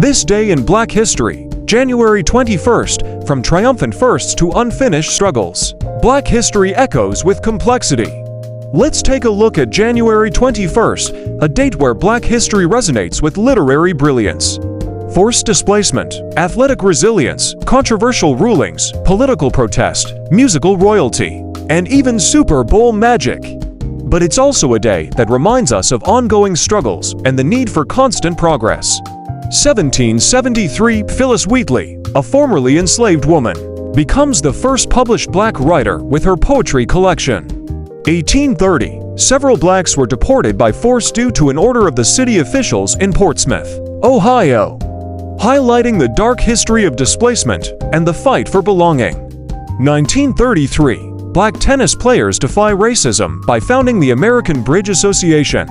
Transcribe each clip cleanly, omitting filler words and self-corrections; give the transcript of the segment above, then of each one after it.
This day in Black history, January 21st, from triumphant firsts to unfinished struggles. Black history echoes with complexity. Let's take a look at January 21st, a date where Black history resonates with literary brilliance. Forced displacement, athletic resilience, controversial rulings, political protest, musical royalty, and even Super Bowl magic. But it's also a day that reminds us of ongoing struggles and the need for constant progress. 1773, Phillis Wheatley, a formerly enslaved woman, becomes the first published Black writer with her poetry collection. 1830, several Blacks were deported by force due to an order of the city officials in Portsmouth, Ohio, highlighting the dark history of displacement and the fight for belonging. 1933, Black tennis players defy racism by founding the American Bridge Association,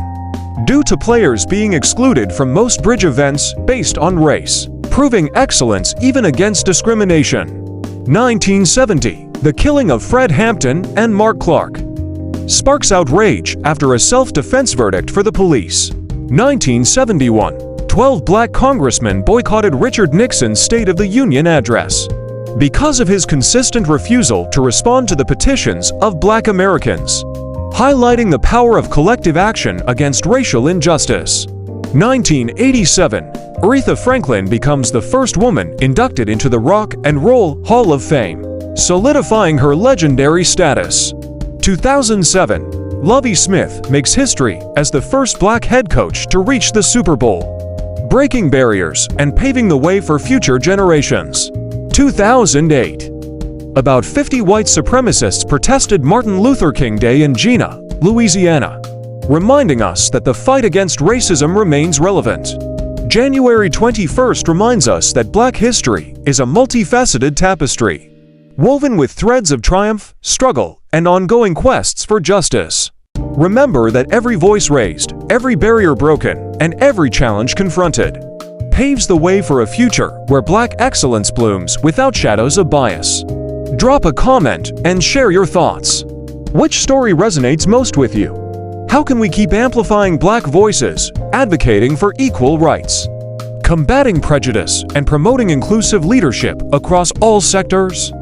due to players being excluded from most bridge events based on race, proving excellence even against discrimination. 1970, the killing of Fred Hampton and Mark Clark sparks outrage after a self-defense verdict for the police. 1971, 12 Black congressmen boycotted Richard Nixon's State of the Union address because of his consistent refusal to respond to the petitions of Black Americans, highlighting the power of collective action against racial injustice. 1987, Aretha Franklin becomes the first woman inducted into the Rock and Roll Hall of Fame, solidifying her legendary status. 2007, Lovie Smith makes history as the first Black head coach to reach the Super Bowl, breaking barriers and paving the way for future generations. 2008, about 50 white supremacists protested Martin Luther King Day in Jena, Louisiana, reminding us that the fight against racism remains relevant. January 21st reminds us that Black history is a multifaceted tapestry, woven with threads of triumph, struggle, and ongoing quests for justice. Remember that every voice raised, every barrier broken, and every challenge confronted paves the way for a future where Black excellence blooms without shadows of bias. Drop a comment and share your thoughts. Which story resonates most with you? How can we keep amplifying Black voices, advocating for equal rights, combating prejudice, and promoting inclusive leadership across all sectors?